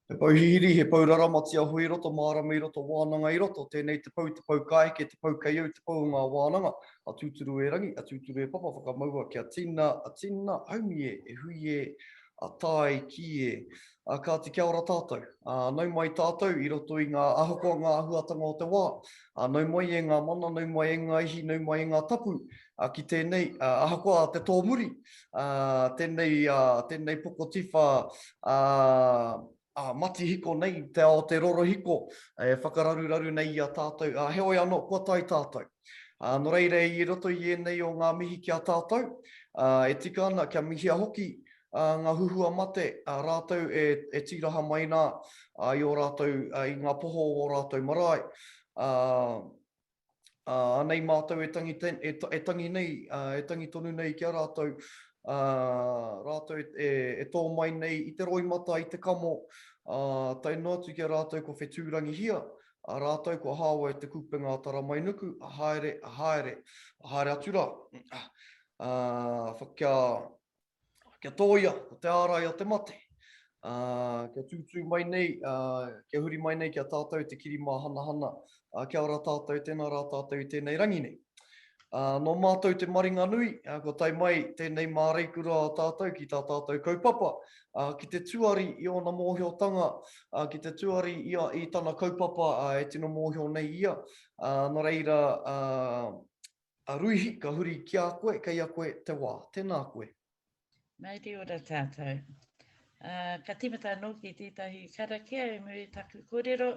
He pauhihiri, he pauraramatia hui roto, mārama I roto, wānanga I roto, tēnei te pau kaeke, te pau kaiau, te pau ngā wānanga, a tūturu e rangi, a tūturu e papa, whakamaua kia tina, haumi e hui e, a tai ki e, ka te kia ora tātou. Nau mai tātou, I roto I ngā ahakoa, ngā ahuatanga o te wā, nau mai e ngā mana, nau mai e ngā ihi, nau mai e ngā tapu, ki tēnei, ahakoa te tōmuri, tēnei poko tiwha, mati hiko nei, te ao te roro hiko, whakararuraru nei a tātou, he oi anō, kua tai tātou. No reire I roto I nei o ngā mihi kia tātou, e tika ana kia mihia hoki, ngā huhua mate, rātou e tiraha mai nā, I o rātou, I ngā poho o rātou marae. Nei mātou e tangi nei, e tangi tonu nei kia rātou, rātou e tō mai nei I te roimata, I te kamo, tai noa atu kia rātou ko whetūrangi hia, rātou ko hāua e te kupenga a tara mai nuku, haere atura. Kia tōia, ko te ārai a te mate. Kia tūtū mai nei, kia huri mai nei kia tātou te kirima hana. Kia ora tātou, tēnā rā tātou I tēnei rangi nei. No mātou te maringa nui, ko tai mai tēnei māreikura a tātou ki tā tātou kaupapa, ki te tuari I ona mōhiotanga, ki te tuari ia I tāna kaupapa e tino mōhio nei ia. No reira, Ruihi, ka huri ki a koe, kei a koe te wā. Tēnā koe. Mairi ora tātou. Ka timata anō ki tētahi karakia e muri taku kōrero,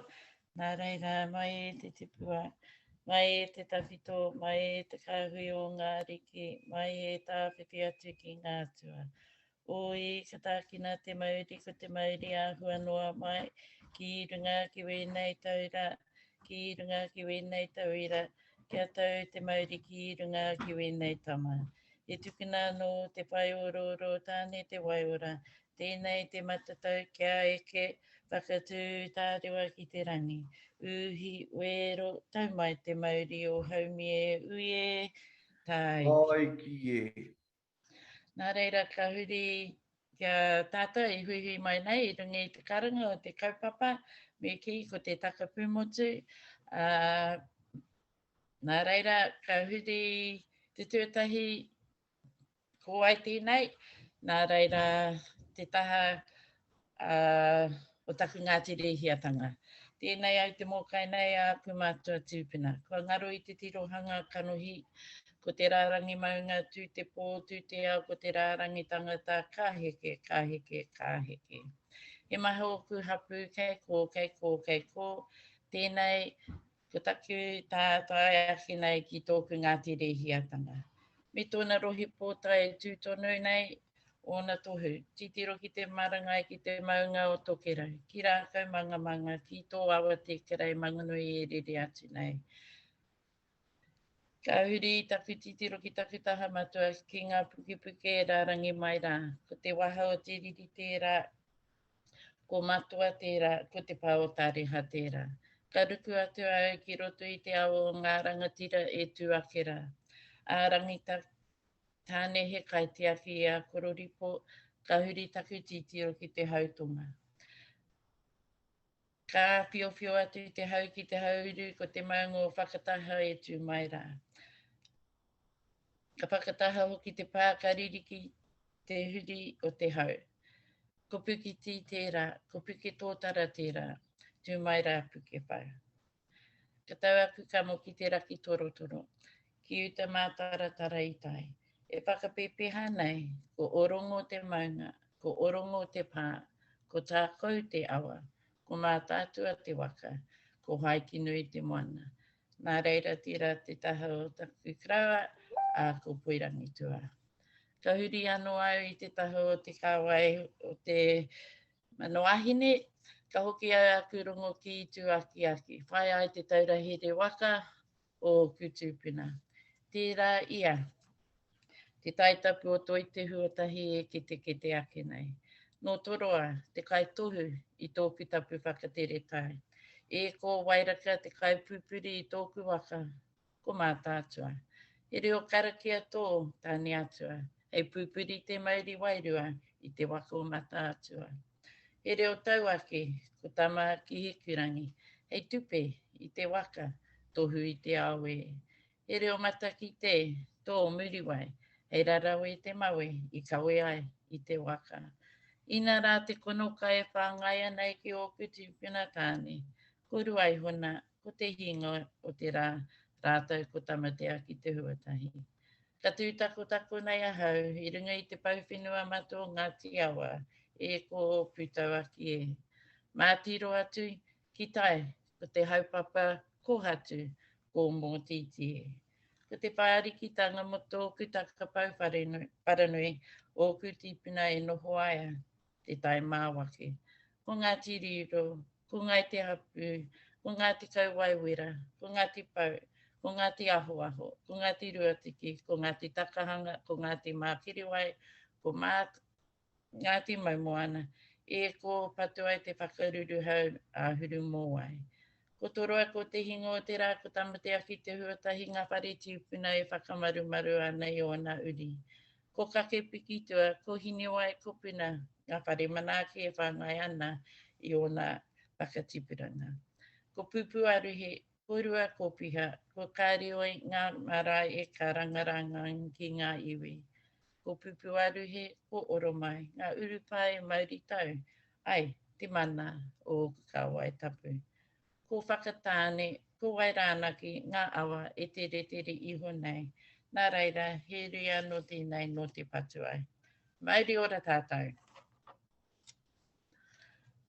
nā reira mai e te tipua, mai e te tawhito, mai e te kāhui o ngā riki, mai e tāwhiti atu ki ngā tua. Oi, ka tākina te Māori, ko te Māori āhua noa mai, ki runga ki wēnei taura, ki runga ki wēnei tauira, kia tau te Māori ki runga ki wēnei tama. E tukuna no te pai ororo tāne te waiora, tēnei te matatau kia eke, whakatū tārewa ki te rangi. Uhi, wero, tau mai te Māori o haumi e, ui e, tai. Tai ki e. Nā reira ka huri kia tātou I hui mai nei, I rungi I te karanga o te kaupapa, me ki ko te Taka Pūmotu. Nā reira ka huri te tuatahi ko ai tēnei, nā reira te taha o taku Ngāti Rehiatanga. Tēnei au te mōkai nei a Pūmatua tūpuna. Kua ngaro I te tirohanga kanohi, ko te rārangi maunga tū te pō, tū te ao, ko te rārangi tangata kāheke. He maha o ku hapu kei kō. Tēnei, ko taku tātai aki nei ki tōku Ngāti Rehiatanga. Me tōna rohi pōtai e tūtonu nei, ona tohu. Titiro ki te marangai ki te maunga o tokerau. Ki rākau manga, ki tō awa te kerei manganui e rere atu nei. Ka huri taku titiro ki taku taha matua ki ngā puke e rārangi mai rā. Ko te waha o te riri tērā, ko matua tērā, ko te pao tāreha tērā. Ka ruku atu au ki roto I te ao o ngā rangatira e tūakera. Ārangi tāne he kaitiaki e a kororipo, ka huri taku titiro ki te hautonga. Ka whiowhio atu te hau ki te hauru, ko te maunga o whakataha e tū mai rā. Ka whakataha hoki te pākariri ki te huri o te hau. Ko puki tī tērā, ko puki tōtara tērā, tū mai rā puke pau. Ka tau aku kamo ki te raki torotoro, ki uta mātaratara I tai. E whakapepeha nei, ko orongo te maunga, ko orongo te pā, ko tākau te awa, ko mātātua te waka, ko haiki nui te moana. Nā reira tira te taha o taku kraua, a ko poirangi tua. Ka huri anō au I te taha o te kāwai o te manoahine, ka hoki au aku rongo ki tu aki. Whai ai te taurahere waka o kutupuna. Tērā ia. Te taitapu o toi te huatahi e kete ake nei. Nō toroa, te kai tohu I tōku tapu whakatere tai. E ko wairaka te kai pupuri I tōku waka, ko mātātua. He reo karakia tō tāne atua, hei pupuri te Māori wairua I te waka o mātātua. He reo tau ake, ko tama ki hikurangi. Hei tupe, i te waka, tohu i te awe. He reo mata ki te, tō muriwai. Hei rarau i te mawe, i kawe ai, i te waka. Ina rā te konoka e whāngai nei ki o kuti pina tāne. Kuru ai hona, ko te hinga o te rā, rātou ko tamatea ki te huatahi. Ka tūtako nei ahau, i runga i te pauwhenua mato Ngāti Awa, e ko pūtauaki e. Mā tiro atu, ki tai, ko te haupapa kohatu, ko mō titi e. Ko te whaarikitanga moto ku Taka Pūmotu paranui, o kuti pina e noho aia, te tai māwake. Ko Ngāti Riro, ko Ngāti Hapu, ko Ngāti Kauwaiwera, ko Ngāti Pau, ko Ngāti Aho, ko Ngāti Ruatiki, ko Ngāti Takahanga, ko Ngāti Mākiriwai, ko Ngāti Maumoana, e ko patu ai te whakaruru hau a huru mō ai. Ko toroa ko te hingo o te rā, ko tamatea ki te huatahi ngā whare tiupuna e whakamarumaru anei o ngā uri. Ko kake pikitua, ko hiniwai ko puna, ngā whare manake e whangai ana i o ngā whakatipuranga. Ko pupu aruhe, ko rua ko piha, ko kārioi ngā marae e ka rangaranga ki ngā iwi. Ko pupu aruhe, ko oromai, ngā urupai Māori tau, ai, te mana o kawai tapu. Ko whakatāne, ko wairānaki, ngā awa e te retere iho nei. Nā reira, he ria no tēnei no te patu ai. Māori ora tātou.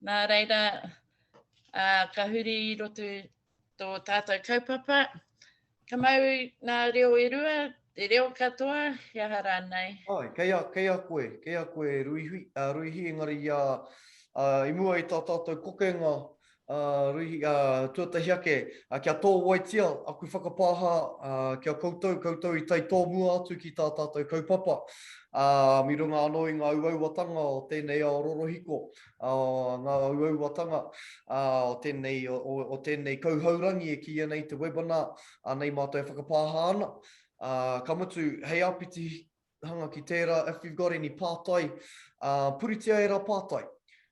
Nā reira, ka huri i roto tō tātou kaupapa. Ka mau nā reo e rua, te reo katoa, he aha rānei. Ai, kei a koe, Ruihi, engari i mua i tā tātou kokenga, Ruihi, tuatahi ake, kia tō waitia, aku whakapāha, kia koutou i tai tō mua atu ki tā tātou kaupapa. Mi runga anō i ngā uauatanga o tēnei o rorohiko, ngā uauatanga o tēnei kauhaurangi e ki nei te webinar, nei mātou e whakapāha ana. Ka mutu, hei apiti hanga ki tērā, if you've got any pātai, pūritia e rā pātai.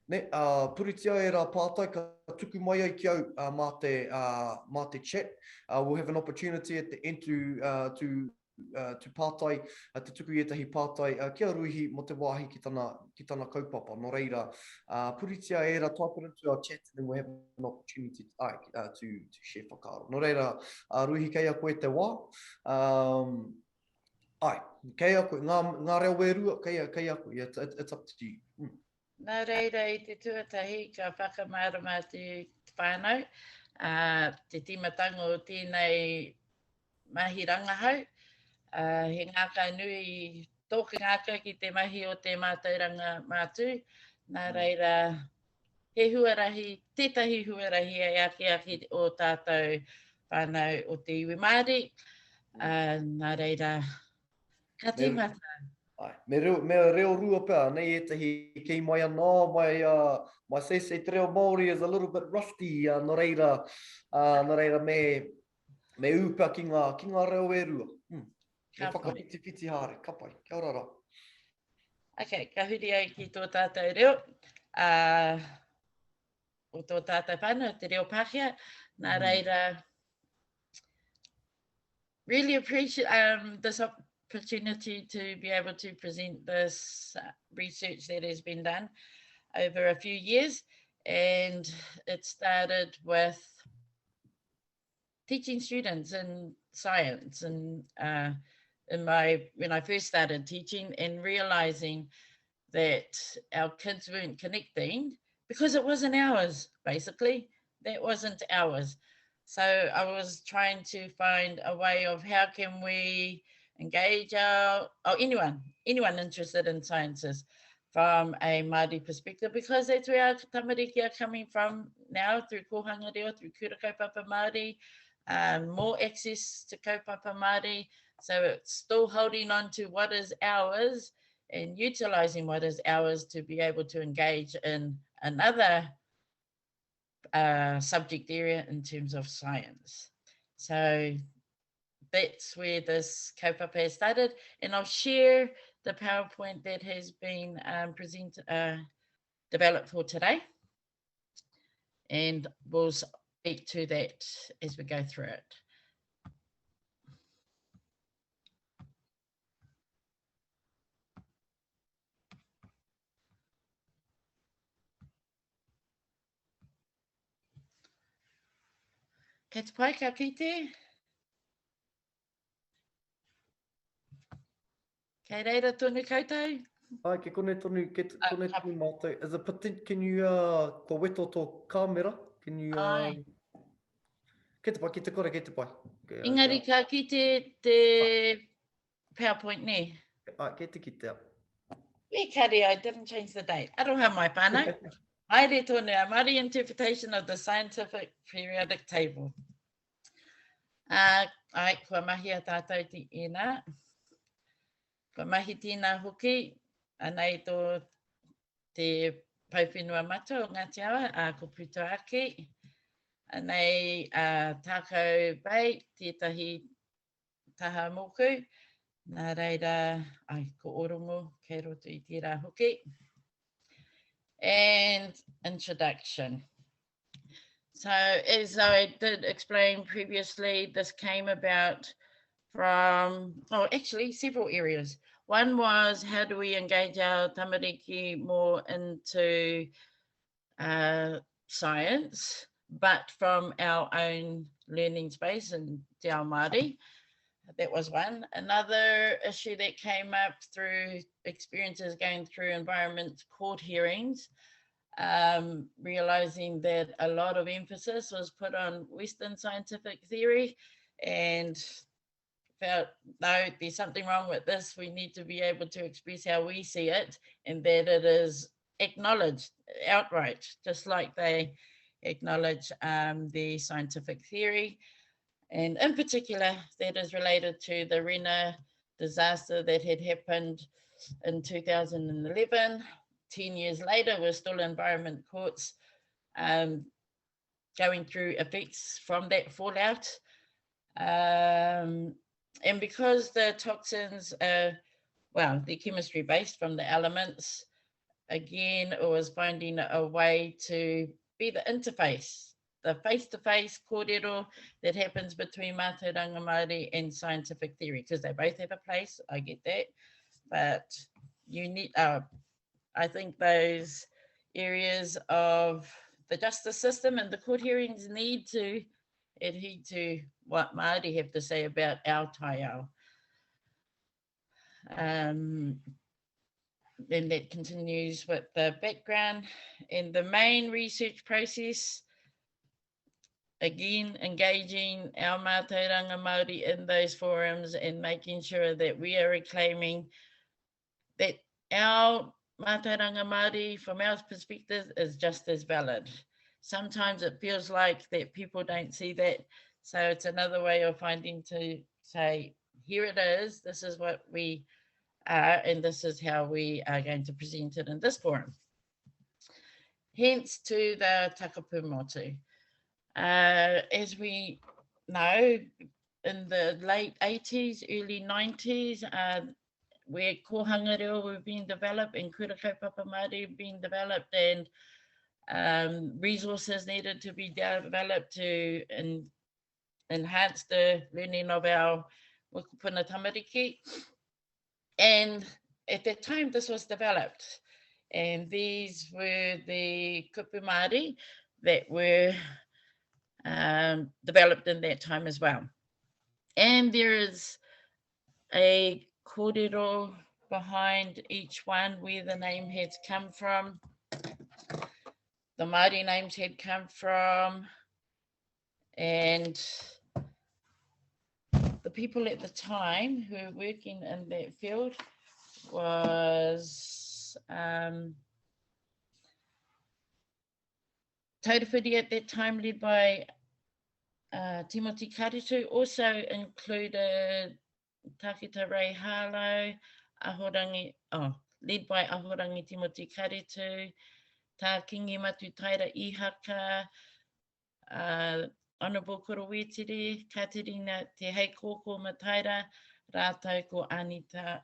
Pūritia e rā pātai, ka tuku mai ai ki au mā te chat. We'll have an opportunity at the end to pātai, te tuku i etahi pātai, kia ruihi mo te wāhi ki tana kaupapa. Nō reira, pūritia e rā, type it into our chat, and then we'll have an opportunity to share whakaaro. Nō reira, ruihi kei a koe te wā. Kei a koe, ngā reo e rua, kei a koe, it's up to you. Nā reira i te tuatahi ka whakamārama te whānau, te timatanga o tēnei mahi rangahau. He ngāka nui, tōku ngāka ki te mahi o te mātauranga mātū. Nā reira, he huarahi, tētahi huarahi e ake o tātou whānau o te iwi Māori. Nā reira, ka te mata. Me reo rua pēr, nei etahi kei mai anō, my say te reo Māori is a little bit rusty, nō reira me upa ki ngā reo e rua. Me whakapiti haere, ka pai, kia ora rā. Okay, ka huri ai ki tō tātou reo. O tō tātou whānau, te reo Pākehā. Nā reira, really appreciate this opportunity to be able to present this research that has been done over a few years, and it started with teaching students in science and when I first started teaching, and realizing that our kids weren't connecting because it wasn't ours, basically. That wasn't ours. So I was trying to find a way of how can we engage anyone interested in sciences from a Māori perspective, because that's where our tamariki are coming from now, through kohanga reo, through kura kaupapa Māori, more access to kaupapa Māori. So it's still holding on to what is ours and utilising what is ours to be able to engage in another subject area in terms of science. So that's where this kaupapa has started, and I'll share the PowerPoint that has been presented, developed for today. And we'll speak to that as we go through it. Kei te pai, ka kite. Kei reira tonu koutou. Ai, ke kone tonu, kone tonu mātou. As a patent, can you, ko weto tō kāmera? Can you, Ai. Kei te pai, ki te kore, kei te pai. Engari ka kite te PowerPoint ne. Ai, kei te kite. We kare, I didn't change the date. Aroha mai whānau. Haere tonu, a Māori interpretation of the scientific periodic table. Ai, kua mahi a tātou te ina. Kua mahi tīnā hoki, anei tō te pauwhenua mata o Ngāti Awa, ko pūtaiao. Anei tākau bai, tētahi taha moku. Nā reira, ko orongo, kei roto i tērā hoki. And introduction. So as I did explain previously, this came about from, actually several areas. One was, how do we engage our tamariki more into science, but from our own learning space in Te Ao Māori? That was one. Another issue that came up through experiences going through environment court hearings, realizing that a lot of emphasis was put on Western scientific theory, and felt, no, there's something wrong with this. We need to be able to express how we see it, and that it is acknowledged outright, just like they acknowledge the scientific theory. And in particular, that is related to the Rena disaster that had happened in 2011. 10 years later, we're still environment courts going through effects from that fallout. And because the toxins are, well, they're chemistry based from the elements, again, it was finding a way to be the interface, the face-to-face kōrero that happens between mātauranga Māori and scientific theory, because they both have a place, I get that, but you need, I think those areas of the justice system and the court hearings need to adhere to what Māori have to say about our pūtaiao. Then that continues with the background and the main research process. Again, engaging our mātauranga Māori in those forums and making sure that we are reclaiming that our mātauranga Māori, from our perspective, is just as valid. Sometimes it feels like that people don't see that. So it's another way of finding to say, here it is, this is what we are, and this is how we are going to present it in this forum. Hence to the Taka Pūmotu. As we know, in the late 80s, early 90s, where kohanga reo were being developed and kaupapa Māori being developed, and resources needed to be developed to enhance the learning of our whakapuna tamariki. And at that time, this was developed. And these were the kupu Māori that were developed in that time as well. And there is a kōrero behind each one where the name has come from, the Māori names had come from, and the people at the time who were working in that field was Taurewhiri at that time, led by Timothy Karitu, also included Takita Ray Harlow, led by Ahorangi Timothy Karitu, Tā Kingi Matu Taira Ihaka, Honourable Korowetiri, Katerina Te Hei Kōkō Mataira, Rātou ko Anita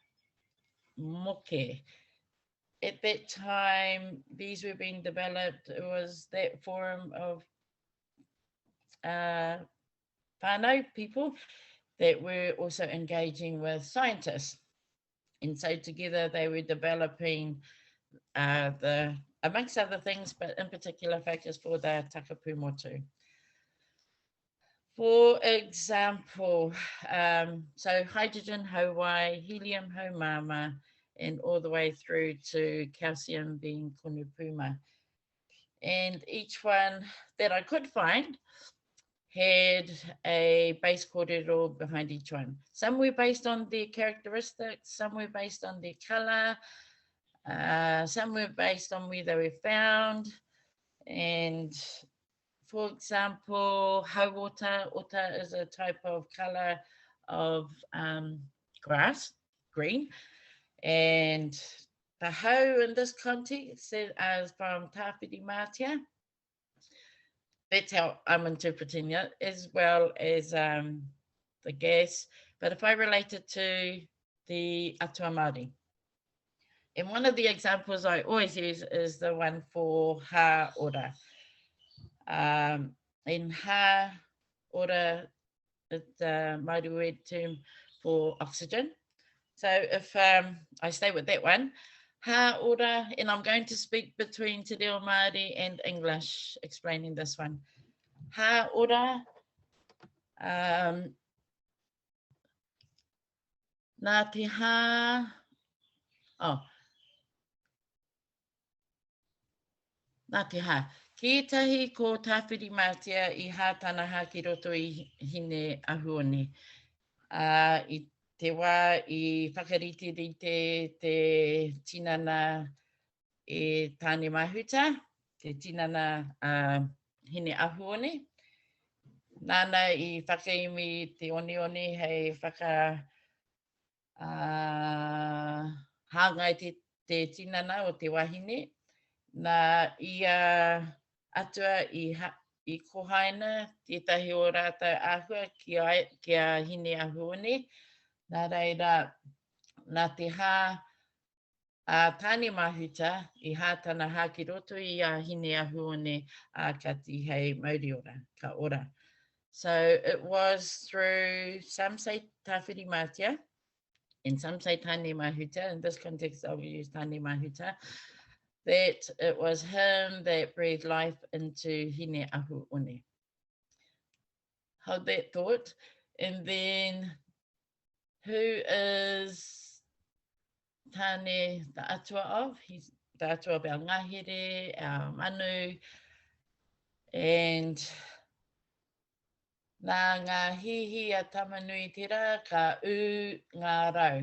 Moke. at that time, these were being developed. It was that forum of whānau people that were also engaging with scientists. And so together they were developing amongst other things, but in particular focus for the Taka Pūmotu. For example, so hydrogen hauai, helium haumama, and all the way through to calcium being konupuma. And each one that I could find had a base kōrero behind each one. Some were based on their characteristics, some were based on their colour, some were based on where they were found. And for example, hauota, ota is a type of colour of grass, green. And the hau in this context is from Tāwhiri Mātia. That's how I'm interpreting it, as well as the gas. But if I relate it to the atua Māori, and one of the examples I always use is the one for ha ora. In ha ora, it's a Māori word term for oxygen. So if I stay with that one, ha ora, and I'm going to speak between Te Reo Māori and English, explaining this one. Ha ora, nā te ha, nā te ha. Ki tahi ko Tāwhiri Mātia I hā tāna ha ki roto I hine ahuone. I te wā I whakariti te tinana e tāne mahuta, te tinana hine ahuone. Nāna I whakaimi te one hei whaka hāngai te tinana o te wahine. Nā ia atua I kohaina, tētahi o rātou āhua kia hine ahuone. Nā reira, nā te hā tāne mahuta I hā tāna hā ki roto I a hine ahuone ka ti hei mauri ora, ka ora. So it was through, some say Tāwhiri Mātia, and some say tāne mahuta. In this context, I'll use tāne mahuta. That it was him that breathed life into hine ahuone. Hold that thought. And then, who is tāne the atua of? He's the atua of our ngahere, our manu, and nā ngā hihi a tamanui te rā ka u ngā rau.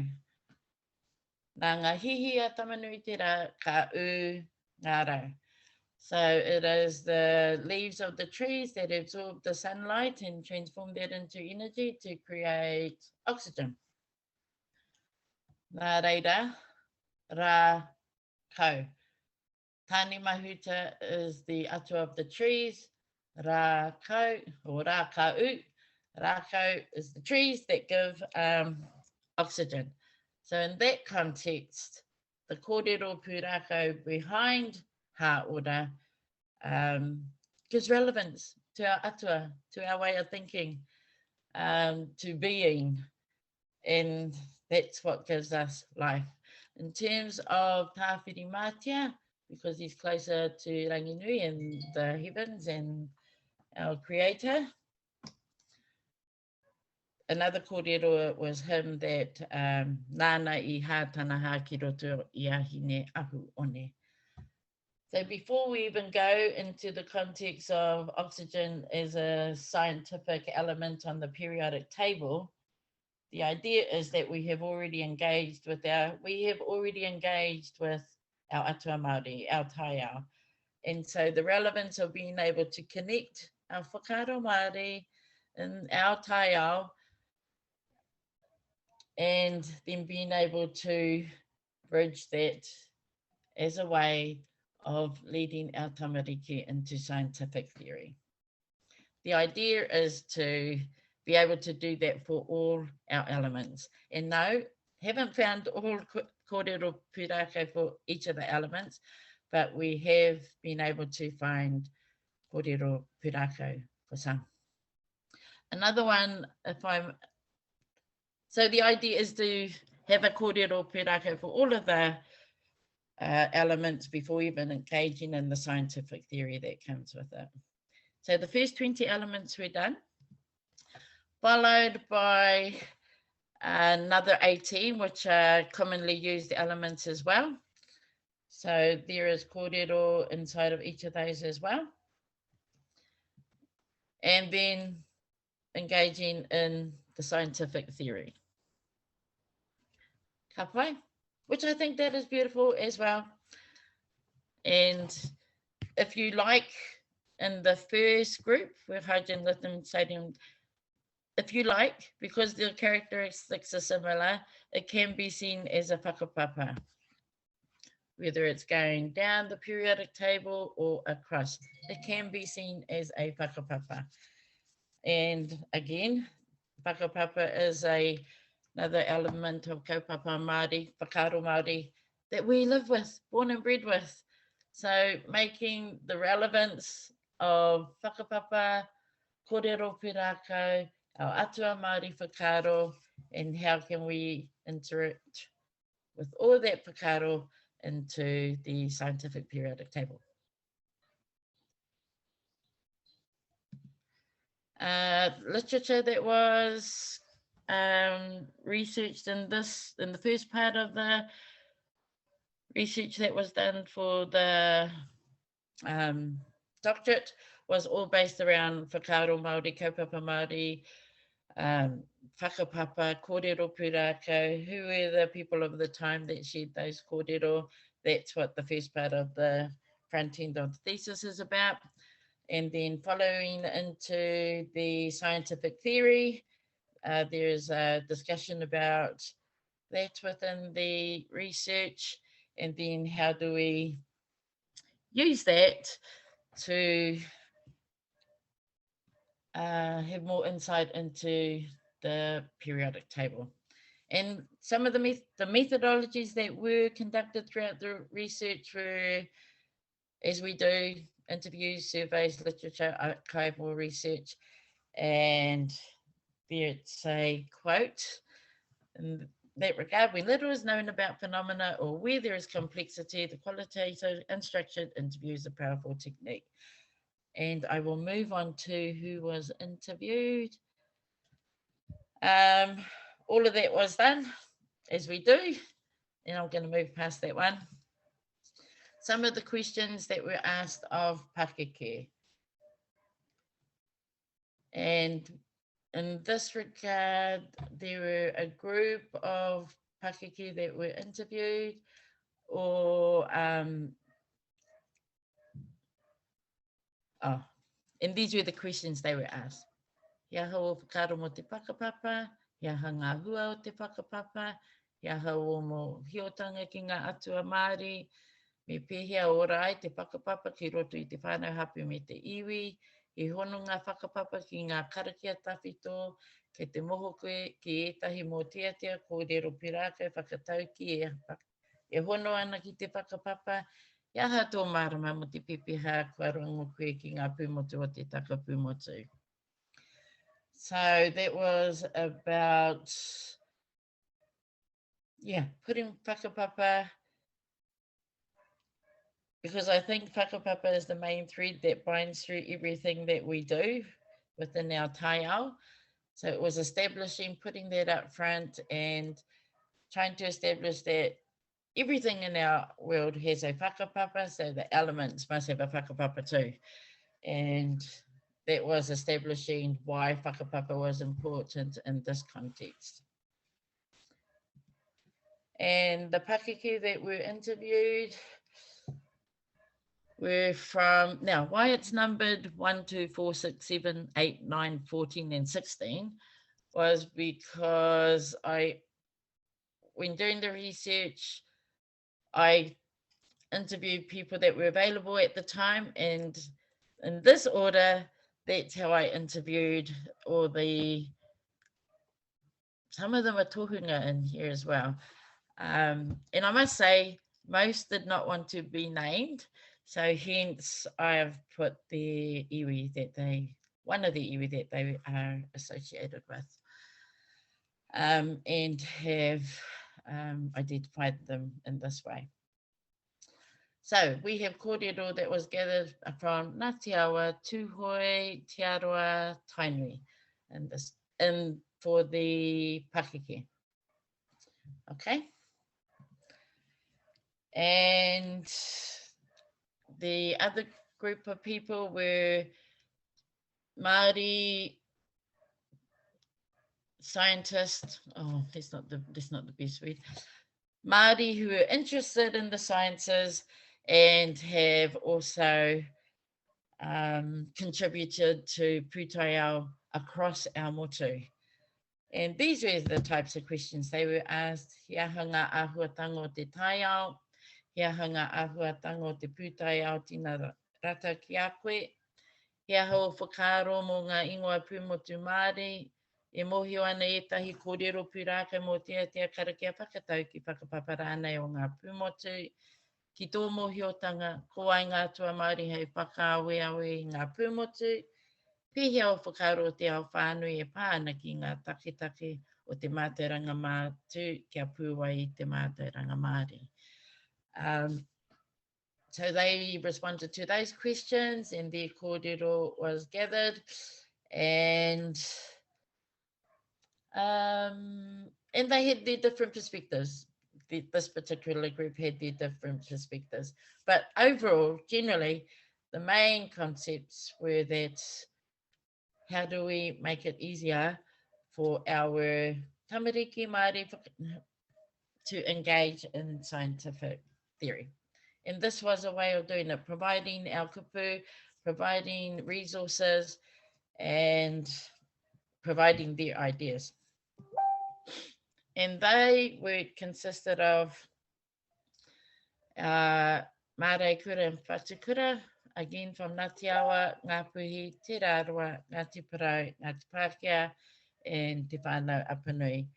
Nā ngā hihi a tamanui te rā ka u ngā rau. So it is the leaves of the trees that absorb the sunlight and transform that into energy to create oxygen. Nā reira, rā kau. Tāne mahuta is the atua of the trees. Rā kau, or rā kau. Rā kau is the trees that give oxygen. So in that context, the kōrero pūrākau behind ha ora gives relevance to our atua, to our way of thinking, to being, and that's what gives us life. In terms of Tāwhiri Mātia, because he's closer to Ranginui and the heavens and our creator, another kōrero was him that nāna I hā tāna hā ki roto I a hine ahuone. So before we even go into the context of oxygen as a scientific element on the periodic table, the idea is that we have already engaged with our atua Māori, our taiao. And so the relevance of being able to connect our whakaaro Māori and our taiao, and then being able to bridge that as a way of leading our tamariki into scientific theory. The idea is to be able to do that for all our elements. And no, haven't found all kōrero pūrākau for each of the elements, but we have been able to find kōrero pūrākau for some. Another one, so the idea is to have a kōrero pūrākau for all of the elements before even engaging in the scientific theory that comes with it. So the first 20 elements were done, followed by another 18, which are commonly used elements as well. So there is kōrero inside of each of those as well. And then engaging in the scientific theory. Ka pai, which I think that is beautiful as well. And if you like, in the first group, with hydrogen, lithium, sodium, if you like, because the characteristics are similar, it can be seen as a whakapapa, whether it's going down the periodic table or across. It can be seen as a whakapapa. And again, whakapapa is another element of kaupapa Māori, whakaaro Māori, that we live with, born and bred with. So making the relevance of whakapapa, kōrero pūrākau, our atua Māori whakaaro, and how can we interact with all that whakaaro into the scientific periodic table. Literature that was researched in the first part of the research that was done for the doctorate was all based around whakaaro Māori, kaupapa Māori, whakapapa, kōrero pūrākau, who were the people of the time that shared those kōrero. That's what the first part of the front end of the thesis is about. And then following into the scientific theory, there is a discussion about that within the research, and then how do we use that to have more insight into the periodic table. And some of the methodologies that were conducted throughout the research were, as we do, interviews, surveys, literature, archival research, and there's a quote in that regard: when little is known about phenomena or where there is complexity, the qualitative and structured interview is a powerful technique. And I will move on to who was interviewed. All of that was done, as we do, and I'm going to move past that one. Some of the questions that were asked of Pakeke. And in this regard, there were a group of Pakeke that were interviewed, or and these were the questions they were asked. Ia hau o whakaaro mo te whakapapa, ia ha ngā hua o te whakapapa, ia hau o mo hiotanga ki ngā atua Māori, me pēhea ora ai te whakapapa ki roto i te whānau hapu me te iwi, e hono ngā whakapapa ki ngā karakia tawhito, kei te moho koe ki etahi mō tiatia, kōrero pūrākau whakatau ki e hono ana ki te whakapapa, ia ha tō marama mo te pepeha kua rongo koe ki ngā pūmotu o te Taka Pūmotu. So that was about, putting whakapapa, because I think whakapapa is the main thread that binds through everything that we do within our taiao. So it was establishing, putting that up front and trying to establish that everything in our world has a whakapapa, so the elements must have a whakapapa too. And that was establishing why whakapapa was important in this context. And the Pakeke that were interviewed were from, now why it's numbered 1, 2, 4, 6, 7, 8, 9, 14, and 16 was because when doing the research, I interviewed people that were available at the time, and in this order, that's how I interviewed some of them are tohunga in here as well. And I must say, most did not want to be named. So hence I have put the iwi that they, one of the iwi that they are associated with, and have identified them in this way. So we have kōrero that was gathered from Ngāti Awa, Tūhoi, Te Aroa, Tainui, and for the Pakeke. Okay. And the other group of people were Māori scientists. Oh, that's not the best word. Māori who are interested in the sciences and have also contributed to pūtaiao across our motu. And these were the types of questions they were asked. Hea hanga āhuatanga o te taiao, hea hanga āhuatanga o te pūtaiao tina rata ki a koe, hea hau whakaaro mō ngā ingoa pūmotu Māori, e mohio ana etahi kōrero pūrākau mō tea karakia whakatau ki whakapapa rānei o ngā pūmotu, ki tō mohiotanga, ko ai ngā tua Māori hei whakaawe awe i ngā pūmotu, pēhea o whakaaro te ao whānui e pāna ki ngā taketake o te mātauranga mātu kia pūwai i te mātauranga Māori. So they responded to those questions and their kōrero was gathered, and they had their different perspectives. This particular group had their different perspectives. But overall, generally, the main concepts were that how do we make it easier for our tamariki Māori to engage in scientific theory? And this was a way of doing it, providing our kupu, providing resources, and providing their ideas. And they were consisted of Mārei Kura and Whatukura, again from Ngāti Awa, Ngāpuhi, Te Rāroa, Ngāti Parau, Ngāti Pākehā, and Te Whānau Apanui.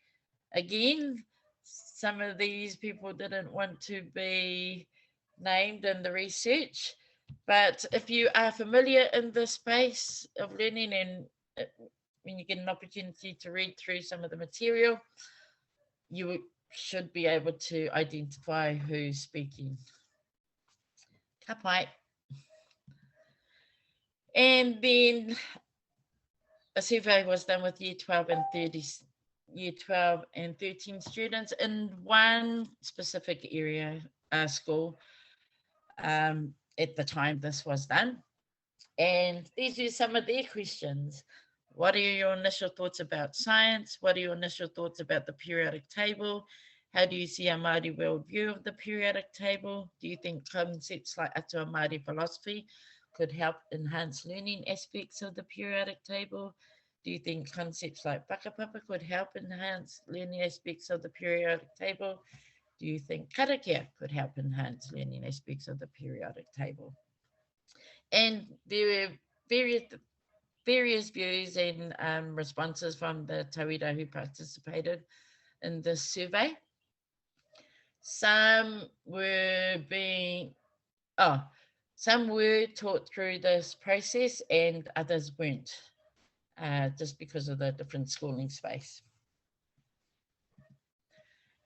Again, some of these people didn't want to be named in the research, but if you are familiar in the space of learning and when you get an opportunity to read through some of the material, you should be able to identify who's speaking. Ka pai. And then a survey was done with year 12 and 13 students in one specific area, school, at the time this was done. And these are some of their questions. What are your initial thoughts about science? What are your initial thoughts about the periodic table? How do you see a Māori worldview of the periodic table? Do you think concepts like atua Māori philosophy could help enhance learning aspects of the periodic table? Do you think concepts like whakapapa could help enhance learning aspects of the periodic table? Do you think karakia could help enhance learning aspects of the periodic table? And there were various views and responses from the tauira who participated in this survey. Some were taught through this process and others weren't, just because of the different schooling space.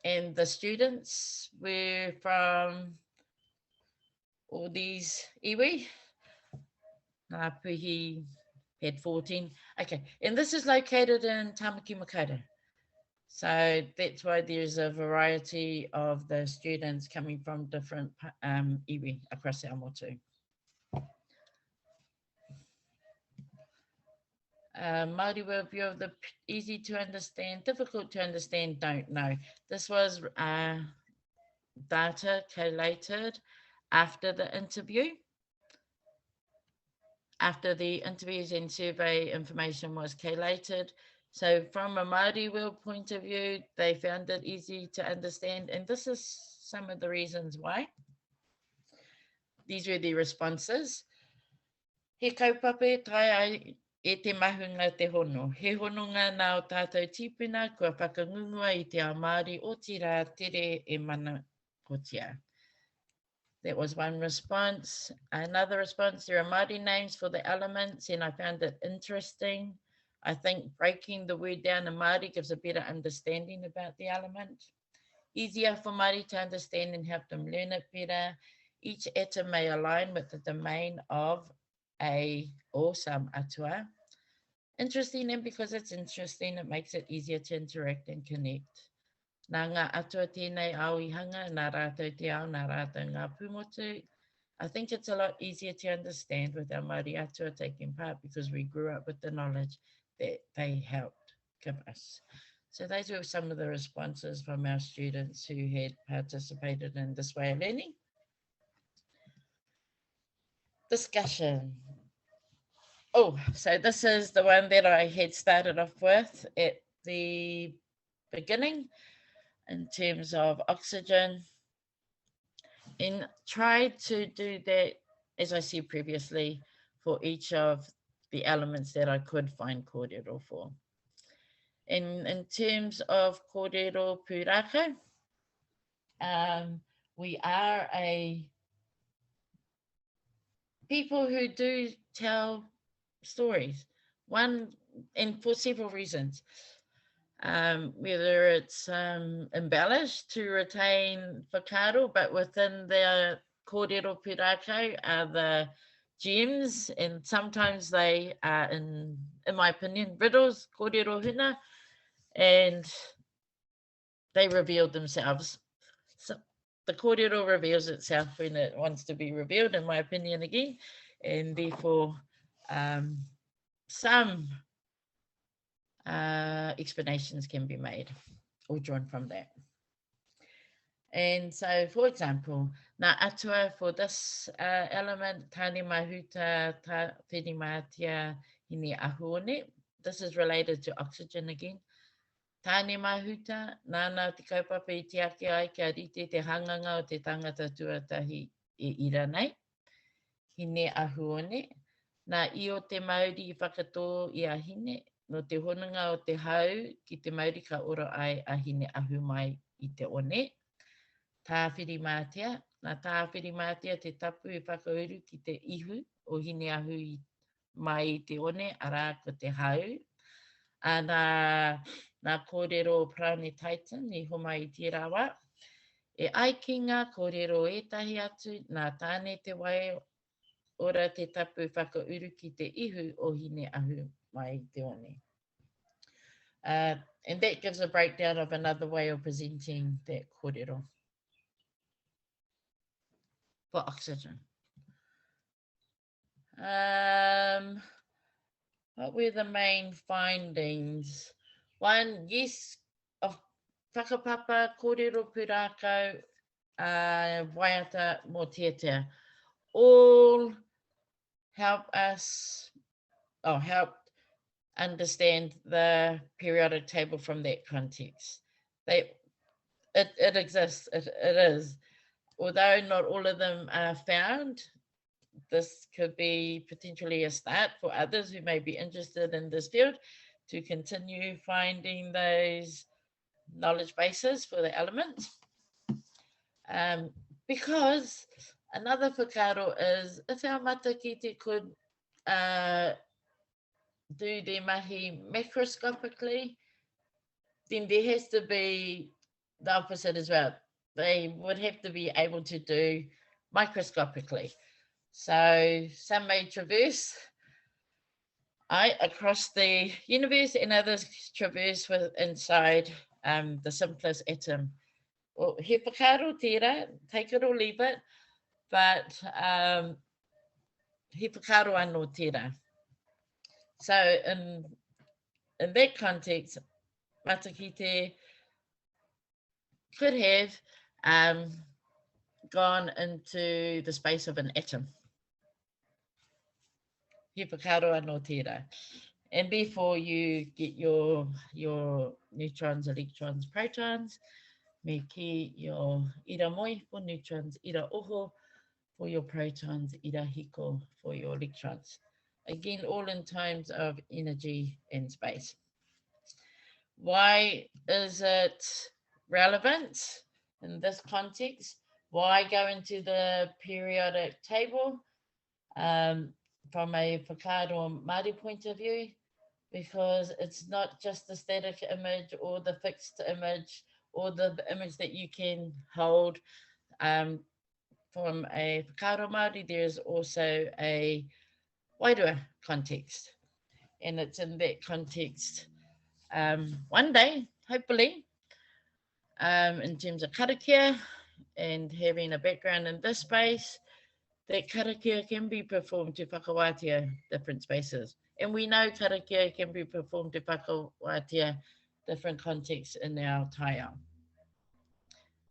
And the students were from all these iwi. Ngāpuhi had 14. Okay, and this is located in Tamaki Makaurau. So that's why there's a variety of the students coming from different iwi across our motu. Māori worldview of the easy to understand, difficult to understand, don't know. This was data collated after the interview. After the interviews and survey information was collated. So from a Māori world point of view, they found it easy to understand. And this is some of the reasons why. These were the responses. He kaupapa e te mahunga te hono. He hononga nā o tātou tīpuna, kua whakangungua i te ao Māori o tira tere e mana kotia. That was one response. Another response, there are Māori names for the elements, and I found it interesting. I think breaking the word down in Māori gives a better understanding about the element. Easier for Māori to understand and help them learn it better. Each atom may align with the domain of a or some atua. Interesting, and because it's interesting, it makes it easier to interact and connect. Nā ngā atua tēnei au I hanga, nā rātou te ao, nā rātou ngā pūmotu. I think it's a lot easier to understand with our Māori atua taking part because we grew up with the knowledge that they helped give us. So those were some of the responses from our students who had participated in this way of learning. Discussion. Oh, so this is the one that I had started off with at the beginning in terms of oxygen, and tried to do that, as I said previously, for each of the elements that I could find kōrero for. And in terms of kōrero pūrākau, we are a people who do tell stories, one, and for several reasons. Whether it's embellished to retain whakaaro, but within the kōrero pūrākau are the gems, and sometimes they are, in my opinion, riddles, kōrero huna, and they reveal themselves. So the kōrero reveals itself when it wants to be revealed, in my opinion again, and therefore some explanations can be made or drawn from that. And so, for example, nā atua for this element, tāne mahuta, whini mātia, hine ahuone. This is related to oxygen again. Tāne mahuta, nāna te kaupapa I te ake ai kia rite te hanganga o te tangata tuatahi e ira nei. Hine ahuone, nā I o te Māori I whakatō I a hine, no te honunga o te hau ki te Māori ka oro ai a hine ahu mai I te one. Tāwhiri mātia, nā tāwhiri mātia te tapu I whakauru ki te ihu o hine ahu mai I te one, arā ko te hau. Nā kōrero Prāne Titan I homa I tērā wā. E ai ki ngā kōrero etahi atu, nā tāne te wai ora te tapu whakauru ki te ihu o hine ahu mai I te one. And that gives a breakdown of another way of presenting that kōrero for oxygen. What were the main findings? One, yes, of whakapapa, kōrero pūrākau, waiata mō teatea, all help us, help understand the periodic table from that context. It exists, it is. Although not all of them are found, this could be potentially a start for others who may be interested in this field to continue finding those knowledge bases for the elements. Because another whakaaro is, if our matakite could do their mahi macroscopically, then there has to be the opposite as well. They would have to be able to do microscopically. So some may traverse across the universe and others traverse inside the simplest atom. Well, he whakaaro tērā, take it or leave it, but he whakaaro anō tērā. So in that context, matakite could have gone into the space of an atom. He whakaaro anō tērā. And therefore you get your neutrons, electrons, protons, me ki your ira moi for neutrons, ira oho for your protons, ira hiko for your electrons. Again, all in terms of energy and space. Why is it relevant in this context? Why go into the periodic table from a whakaro Māori point of view? Because it's not just the static image or the fixed image or the image that you can hold. From a whakaro Māori, there's also a wairua context. And it's in that context, one day, hopefully, in terms of karakia and having a background in this space, that karakia can be performed to whakawātia different spaces. And we know karakia can be performed to whakawātia different contexts in our taiao.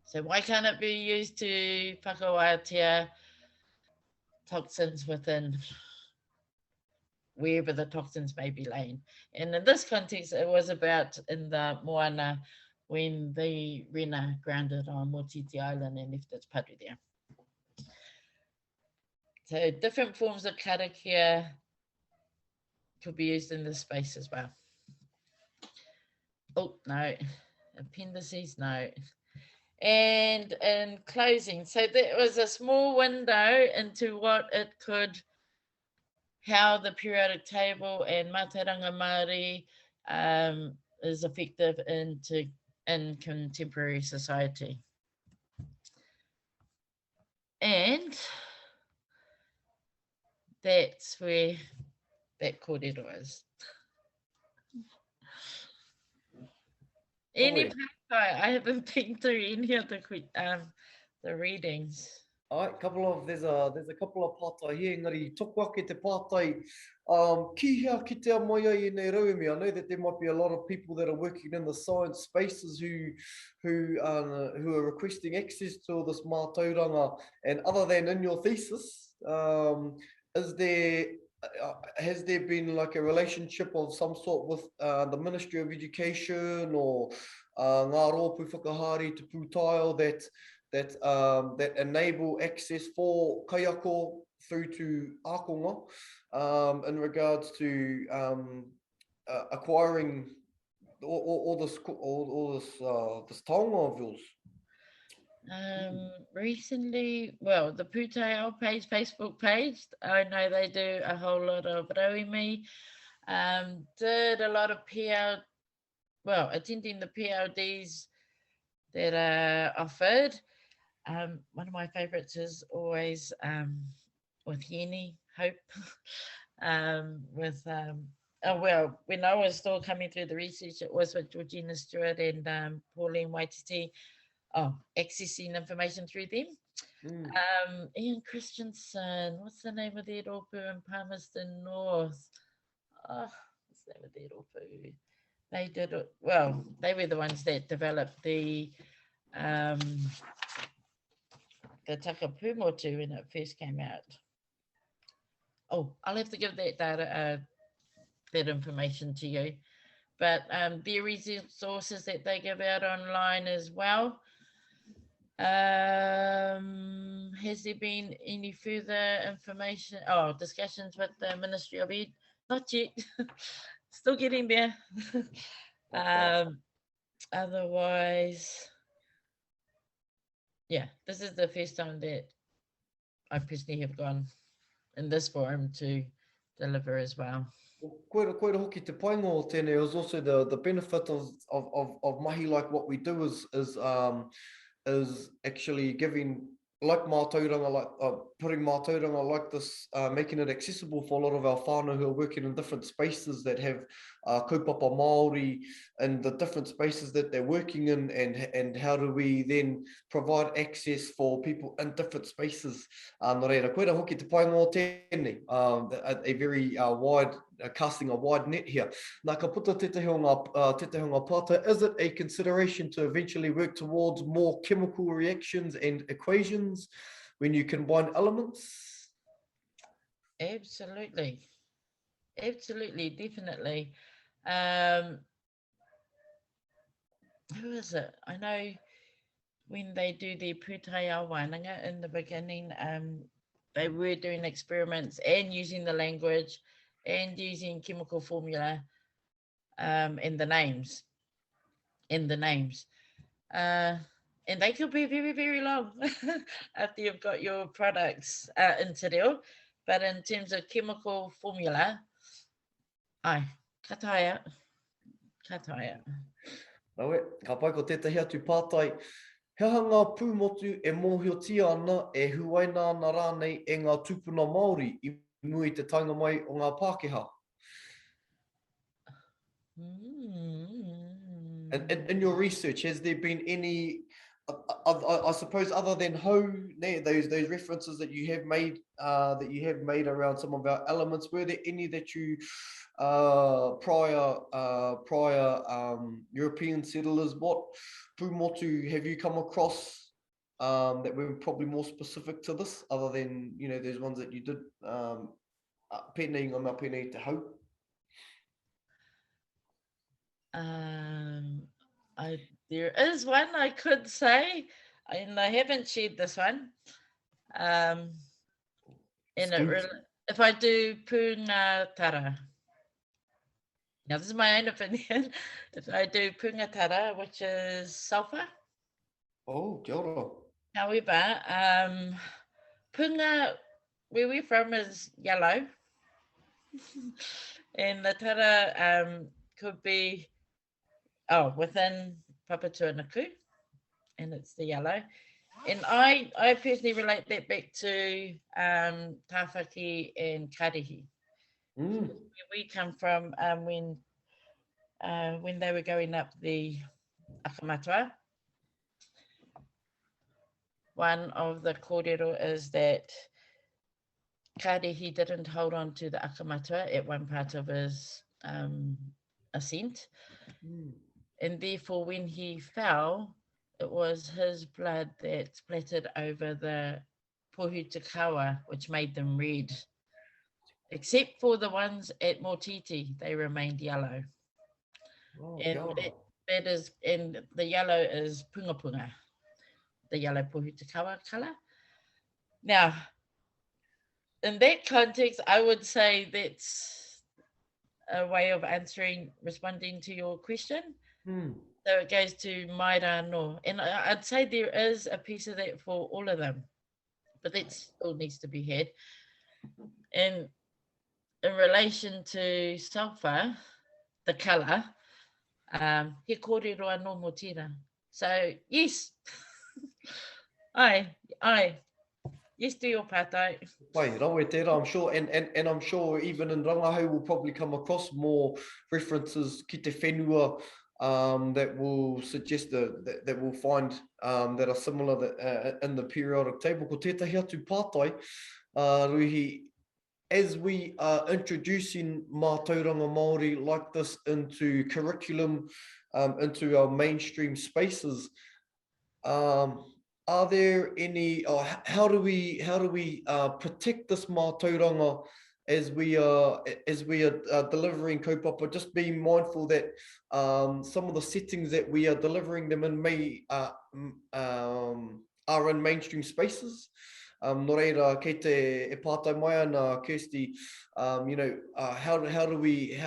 So why can't it be used to whakawātia toxins within wherever the toxins may be laying? And in this context, it was about in the moana when the rena grounded on Motiti Island and left its paru there. So different forms of karakia could be used in this space as well. Oh, no. Appendices, no. And in closing, so there was a small window into what it could, how the periodic table and mātauranga Māori is effective in contemporary society. And that's where that kōrero is. Any I haven't been through any of the readings. There's a couple of pātai here, engari toku ake te pātai. Kihea ki te amoia I nei rauemi. I know that there might be a lot of people that are working in the science spaces who are requesting access to this mātauranga. And other than in your thesis, has there been like a relationship of some sort with the Ministry of Education or ngā rōpū whakahari te pūtaiao that enable access for kaiako through to ākonga in regards to acquiring all this taonga of yours? Recently, well, the pūtaiao page, Facebook page, I know they do a whole lot of rauimi, did a lot of attending the PLDs that are offered. One of my favorites is always with Yeni Hope, when I was still coming through the research, it was with Georgina Stewart and Pauline Waititi. Accessing information through them. Ian Christensen, what's the name of their rōpū in Palmerston North? What's the name of their rōpū? They did it, well, they were the ones that developed the Taka Pūmotu when it first came out. I'll have to give that information to you. But there is resources that they give out online as well. Has there been any further information? Discussions with the Ministry of Ed? Not yet. Still getting there. Otherwise, this is the first time that I personally have gone in this forum to deliver as well. Koera hoki te painga o tēnei is also the benefit of mahi like what we do is actually giving like mātauranga, putting mātauranga like this, making it accessible for a lot of our whānau who are working in different spaces that have kaupapa Māori and the different spaces that they're working in, and how do we then provide access for people in different spaces. Nō reira, koera hoki te painga o tēnei, a very wide, casting a wide net here. Nā ka puta te te hunga pātai, is it a consideration to eventually work towards more chemical reactions and equations when you combine elements? Absolutely, definitely. Who is it? I know when they do their pūtaiao wānanga in the beginning, they were doing experiments and using the language and using chemical formula and the names. And they could be very, very long after you've got your products into reo. But in terms of chemical formula, kataia. Nawe, ka pai ko tētahi atu pātai. Hea ngā pūmotu e mōhiotia ana e huaina ana rānei e ngā tupuna Māori I nui te taunga mai o ngā Pākehā. In your research, has there been any, I suppose, other than ho, those references that you have made around some of our elements, were there any that you prior European settlers, what pūmotu have you come across that were probably more specific to this, other than those ones that you did pēnei ngā mea pēnei te hau? There is one I could say, and I haven't shared this one. If I do pūngatara. Now, this is my own opinion. If I do pūngatara, which is sulfur. Oh, kia ora. However, pūnga, where we're from, is yellow. And the tara could be, within Papatūānuku, and it's the yellow. And I personally relate that back to tāwhaki and karihi. Where we come from, when they were going up the akamatua, one of the kōrero is that karihi didn't hold on to the akamatua at one part of his ascent. And therefore, when he fell, it was his blood that splattered over the pūtaiao, which made them red. Except for the ones at Motiti, they remained yellow. And that is, and the yellow is punga, the yellow pūtaiao colour. Now, in that context, I would say that's a way of responding to your question. So it goes to Maira no. And I'd say there is a piece of that for all of them, but that still needs to be had. And in relation to sulfur, the colour, he kōrero anō mō tira. So, yes. Yes to your pātai. Pai, rawe tērā, I'm sure, and I'm sure even in rangahau we'll probably come across more references ki te whenua that will suggest that we'll find that are similar in the periodic table. Ko tētahi atu pātai, Ruihi, as we are introducing mātauranga Māori like this into curriculum, into our mainstream spaces, are there any, or how do we protect this mātauranga as we are delivering kaupapa, just being mindful that some of the settings that we are delivering them in may are in mainstream spaces. No reira, kei te pātai mai ana, Kirsty, how do we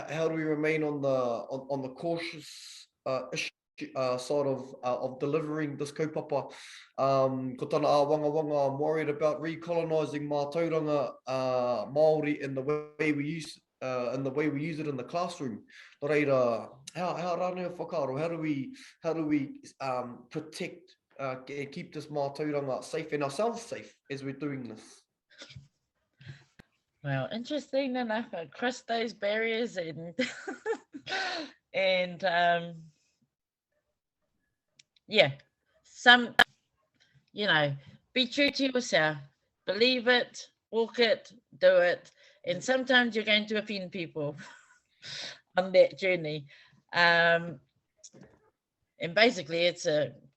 remain on the cautious side of delivering this kaupapa? Ko tana wanga, I'm worried about recolonising mātauranga Māori in the way we use it in the classroom. No reira, how rānei o whakaaro, how do we protect keep this mātauranga safe and ourselves safe as we're doing this? Well, interesting enough, across those barriers and some, be true to yourself, believe it, walk it, do it, and sometimes you're going to offend people on that journey. And basically, it's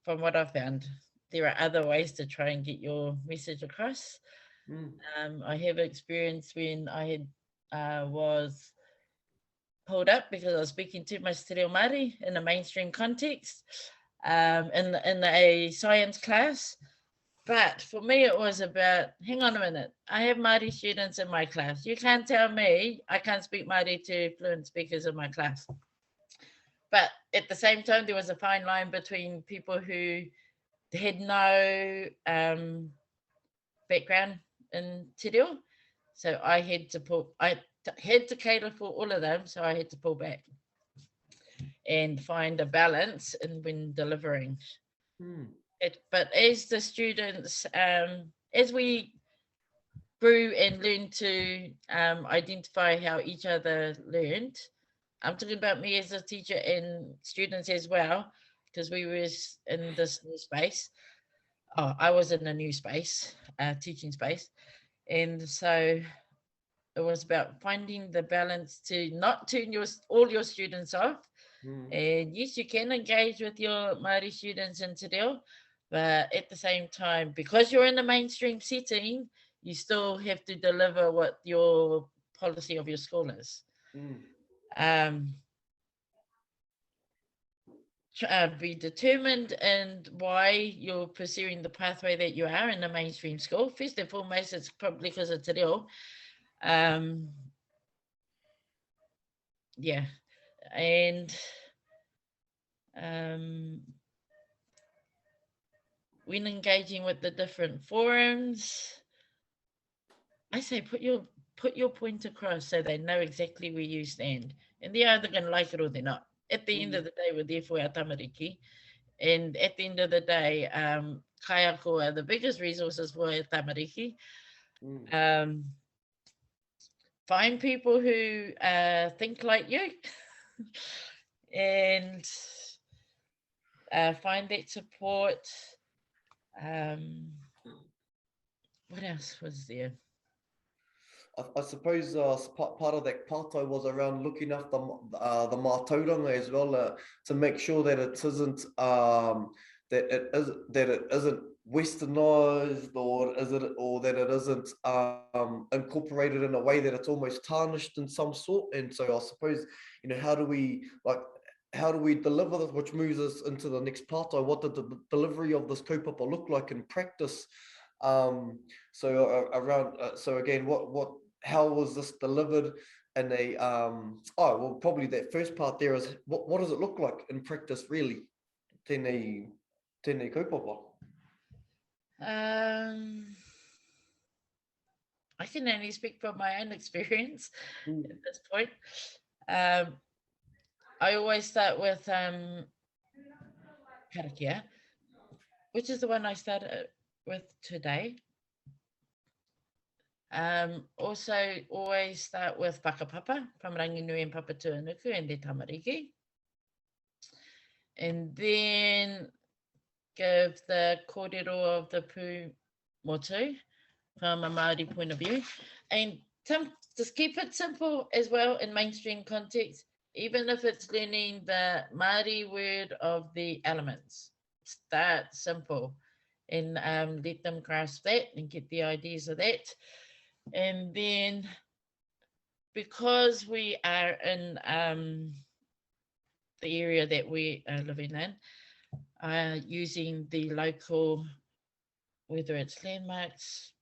from what I've found, there are other ways to try and get your message across. I have experience when I was pulled up because I was speaking too much te reo Māori in a mainstream context, in a science class, But for me, it was about, hang on a minute, I have Māori students in my class. You can't tell me I can't speak Māori to fluent speakers in my class. But at the same time, there was a fine line between people who had no background in te reo. So I had to cater for all of them, so I had to pull back and find a balance in when delivering. But as the students, as we grew and learned to identify how each other learned, I'm talking about me as a teacher and students as well, because we were in this new space. I was in a new space, teaching space. And so it was about finding the balance to not turn all your students off. And yes, you can engage with your Māori students in te reo, but at the same time, because you're in a mainstream setting, you still have to deliver what your policy of your school is. Be determined in why you're pursuing the pathway that you are in a mainstream school. First and foremost, it's probably because of te reo. Yeah, and when engaging with the different forums, I say put your point across so they know exactly where you stand, and they're either going to like it or they're not. At the end of the day, we're there for our tamariki, and at the end of the day, kaiako are the biggest resources for our tamariki. Find people who think like you, and find that support. What else was there? I suppose part of that pātai was around looking after the mātauranga as well, to make sure that it isn't that it isn't westernized, or that it isn't incorporated in a way that it's almost tarnished in some sort. And so I suppose, how do we deliver this, which moves us into the next pātai? What did the delivery of this kaupapa look like in practice? So again, how was this delivered in a probably that first part there is what does it look like in practice really? Tēnei kaupapa. I can only speak from my own experience at this point. I always start with karakia, which is the one I started with today. Also always start with whakapapa from Ranginui and Papatūānuku and their tamariki. And then give the kōrero of the Pūmotu from a Māori point of view. And just keep it simple as well in mainstream context, even if it's learning the Māori word of the elements. Start simple and let them grasp that and get the ideas of that. And then, because we are in the area that we are living in, using the local, whether it's landmarks,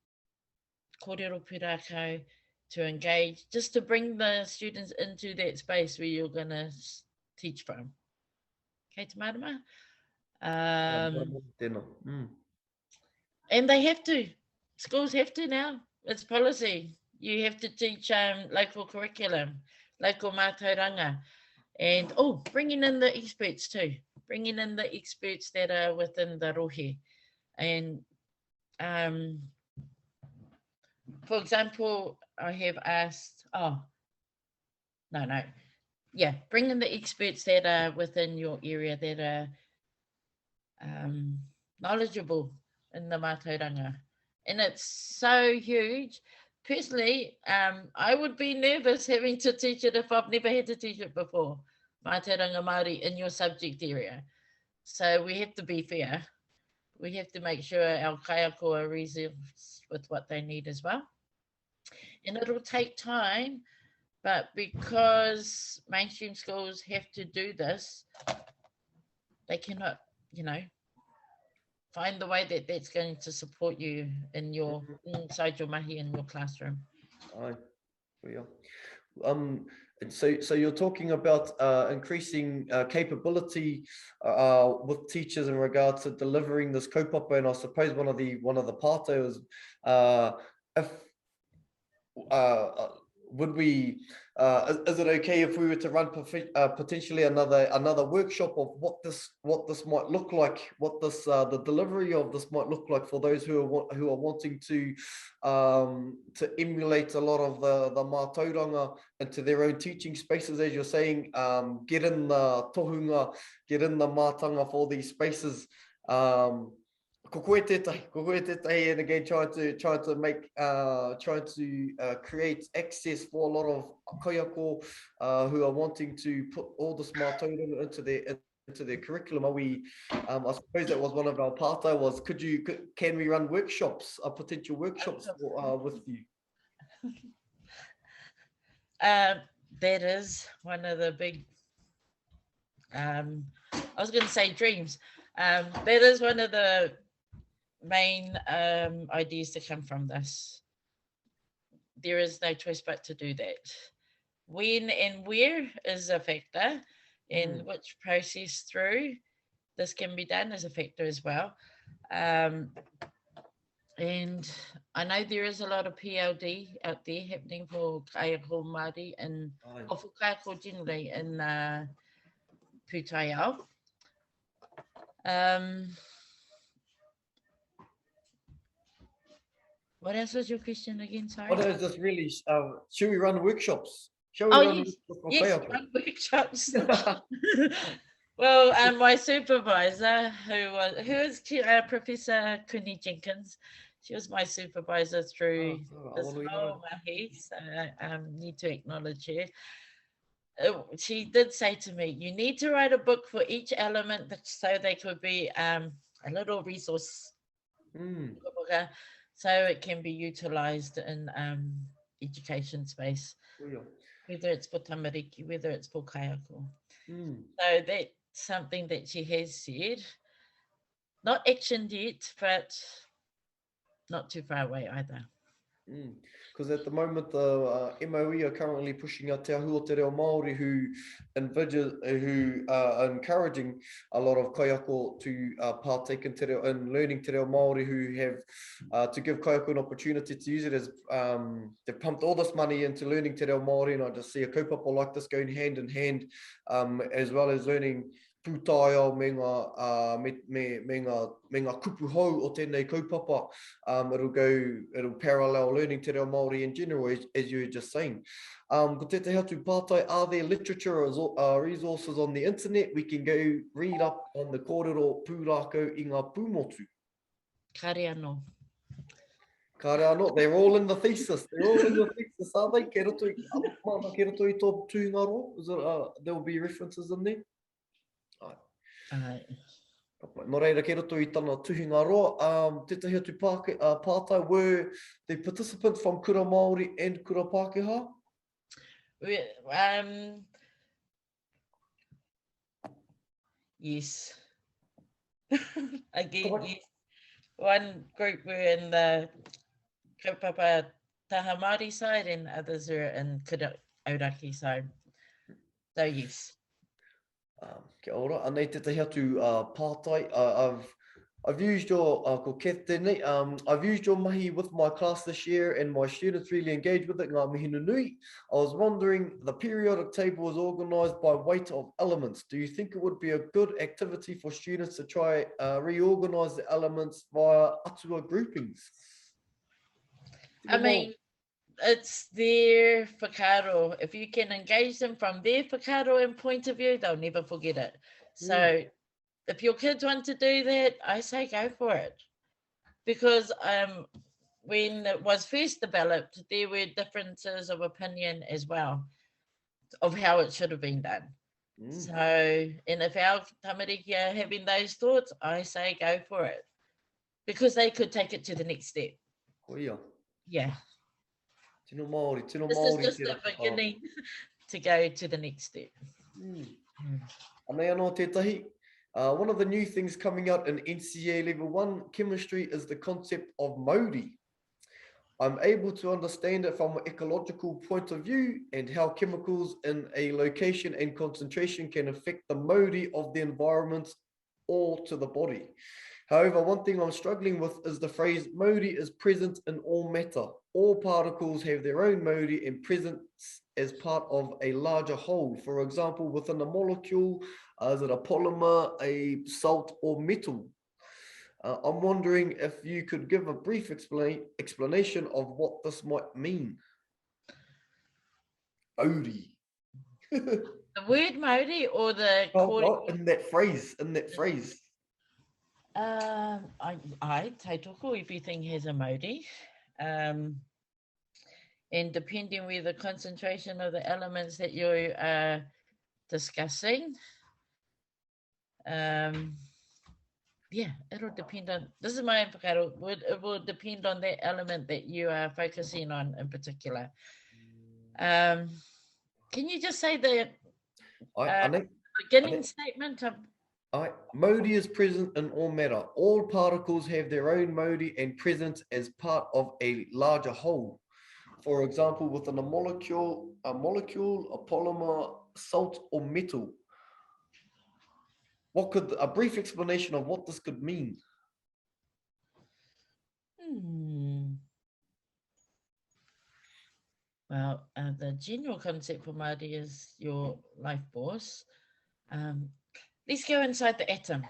kōrero pūrākau, to engage, just to bring the students into that space where you're going to teach from. Okay, te marama? And they have to. Schools have to now. It's policy. You have to teach local curriculum, local mātauranga, and bringing in the experts too. Bringing in the experts that are within the rohe. And for example, I have asked, bring in the experts that are within your area that are knowledgeable in the mātauranga. And it's so huge. Personally, I would be nervous having to teach it if I've never had to teach it before, mātauranga Māori in your subject area. So we have to be fair. We have to make sure our kaiako are resourced with what they need as well. And it'll take time, but because mainstream schools have to do this, they cannot, find the way that that's going to support you in your inside your mahi in your classroom. Aye. And so you're talking about increasing capability with teachers in regards to delivering this kaupapa, and I suppose one of the pātau is if would we is it okay if we were to run potentially another workshop of what this might look like, what this the delivery of this might look like for those who are wanting to emulate a lot of the mātauranga into their own teaching spaces, as you're saying, get in the tohunga, get in the mātanga for these spaces. Ko koe tētahi, and again trying to make create access for a lot of kaiako who are wanting to put all this mātauranga into their curriculum. Are we? I suppose that was one of our pātau was can we run workshops, potential workshops with you? That is one of the big. I was going to say dreams. That is one of the main ideas to come from this. There is no choice but to do that. When and where is a factor, and which process through this can be done is a factor as well. And I know there is a lot of PLD out there happening for kaiako Māori and for kaiako generally in pūtaiao. What else was your question again? Sorry. What is this really? Should we run workshops? Yes, run workshops. Well, my supervisor, who is Professor Kuni Jenkins, she was my supervisor through this whole mahi, so I need to acknowledge her. She did say to me, you need to write a book for each element so they could be a little resource. So it can be utilised in education space, whether it's for tamariki, whether it's for kaiako. So that's something that she has said. Not actioned yet, but not too far away either. Because at the moment, the MOE are currently pushing out Te Ahua Te Reo Māori who are encouraging a lot of kaiako to partake in learning Te Reo Māori, who have to give kaiako an opportunity to use it as they've pumped all this money into learning Te Reo Māori, and I just see a kaupapa like this going hand in hand, as well as learning pūtaiao me ngā kupu hou o tēnei kaupapa. It'll parallel learning Te Reo Māori in general, as you were just saying. Ko tētahi atu pātai, are there literature or resources on the internet we can go read up on the kōrero pūrākau i ngā pūmotu? Kare anō. Kare anō. They're all in the thesis. Are they? Ke roto i tō tūhinga roa? There will be references in there? Nō reira, ke roto I tāna tuhinga roa, tētahi atu pātai, were the participants from kura Māori and kura Pākehā? Yes. Again, yes. One group were in the kaupapa taha Māori side and others are in kura Auraki side. So yes. Kia ora, anei tētahi atu pātai, I've used your I've used your mahi with my class this year, and my students really engaged with it. Ngā mihi nui. I was wondering, the periodic table is organised by weight of elements. Do you think it would be a good activity for students to try reorganise the elements via atua groupings? I mean, it's their whakaro. If you can engage them from their whakaro and point of view, they'll never forget it. So if your kids want to do that, I say go for it. Because when it was first developed, there were differences of opinion as well of how it should have been done. So, and if our tamariki are having those thoughts, I say go for it. Because they could take it to the next step. Yeah. Tino Māori, this is just the beginning to go to the next step. Anei anō tētahi, One of the new things coming out in NCEA Level 1 chemistry is the concept of Māori. I'm able to understand it from an ecological point of view and how chemicals in a location and concentration can affect the Māori of the environment or to the body. However, one thing I'm struggling with is the phrase Māori is present in all matter. All particles have their own Māori and presence as part of a larger whole. For example, within a molecule, is it a polymer, a salt or metal? I'm wondering if you could give a brief explanation of what this might mean. Māori. The word Māori or the kōrero? In that phrase, I taitoko, everything has a Māori. And depending where the concentration of the elements that you are discussing, yeah, it'll depend on, this is my whakaro, it will depend on that element that you are focusing on in particular. Can you just say the beginning statement of Māori is present in all matter. All particles have their own Māori and presence as part of a larger whole. For example, within a molecule, a polymer, salt or metal. What could a brief explanation of what this could mean? Well, the general concept for Māori is your life force. Let's go inside the atom.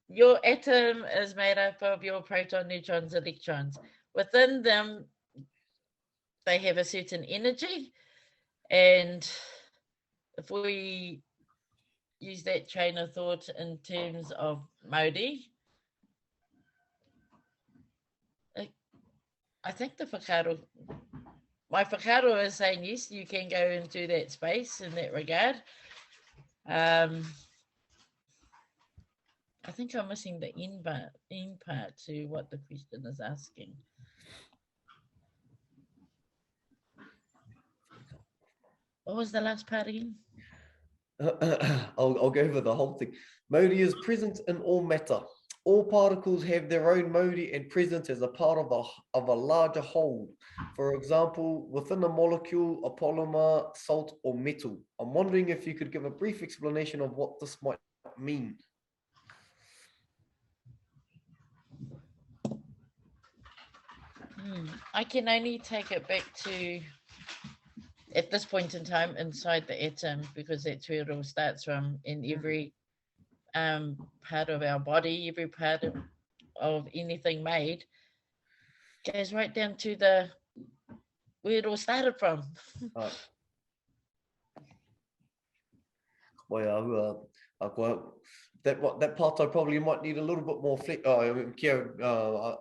Your atom is made up of your proton, neutrons, electrons. Within them, they have a certain energy. And if we use that train of thought in terms of Māori, I think the whakaro, my whakaro is saying, yes, you can go into that space in that regard. I think I'm missing the end part to what the question is asking. What was the last part again? I'll go over the whole thing. Māori is present in all matter. All particles have their own Māori and presence as a part of a larger whole. For example, within a molecule, a polymer, salt or metal. I'm wondering if you could give a brief explanation of what this might mean. I can only take it back to, at this point in time, inside the atom, because that's where it all starts from. In every part of our body, every part of anything made goes right down to the where it all started from. That part I probably might need a little bit more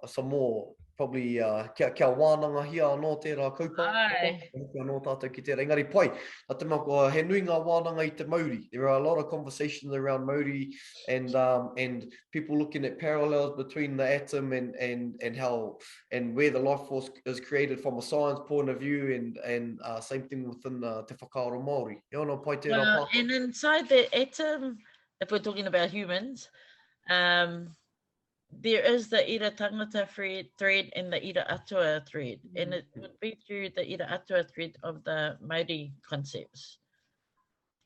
some more. Probably kia wānanga hia anō tērā kaupapa, kia anō tātou ki tērā. Engari pai, te mako, he nui ngā wānanga I te Māori. There are a lot of conversations around Māori and people looking at parallels between the atom and how and where the life force is created from a science point of view and same thing within te whakaaro Māori. And inside the atom, if we're talking about humans, there is the ira tangata thread and the ira atua thread, and it would be through the ira atua thread of the Māori concepts,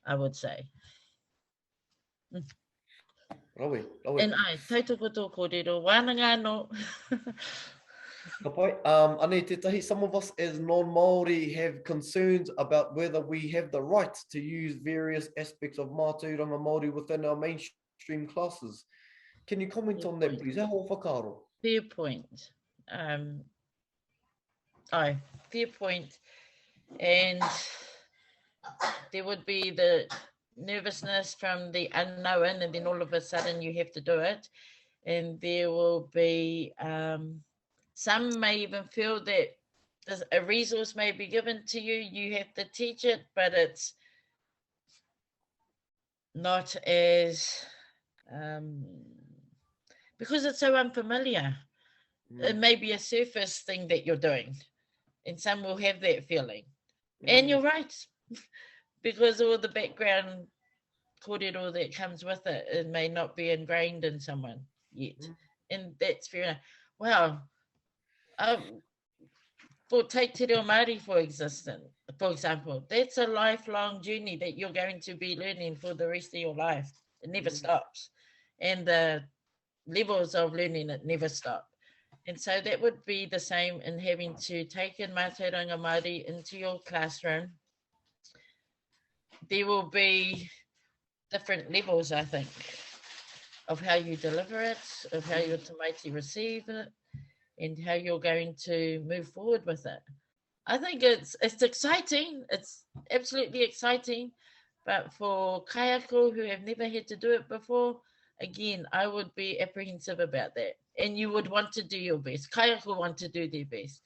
I would say. Rawe. And tautoko tō kōrero, wānanga no. Some of us as non-Māori have concerns about whether we have the right to use various aspects of mātauranga Māori within our mainstream classes. Can you comment on that, please? Fair point. Fair point. And there would be the nervousness from the unknown, and then all of a sudden you have to do it. And there will be, some may even feel that a resource may be given to you, you have to teach it, but it's not as... because it's so unfamiliar. It may be a surface thing that you're doing, and some will have that feeling. And you're right, because all the background kōrero that comes with it. It may not be ingrained in someone yet. And that's fair enough. Wow. For Take Te Reo Māori, for example, that's a lifelong journey that you're going to be learning for the rest of your life. It never stops. And the levels of learning it never stop. And so that would be the same in having to take in mātauranga Māori into your classroom. There will be different levels, I think, of how you deliver it, of how your tamaiti receive it, and how you're going to move forward with it. I think it's exciting. It's absolutely exciting. But for kaiako who have never had to do it before, again, I would be apprehensive about that. And you would want to do your best. Kaiako want to do their best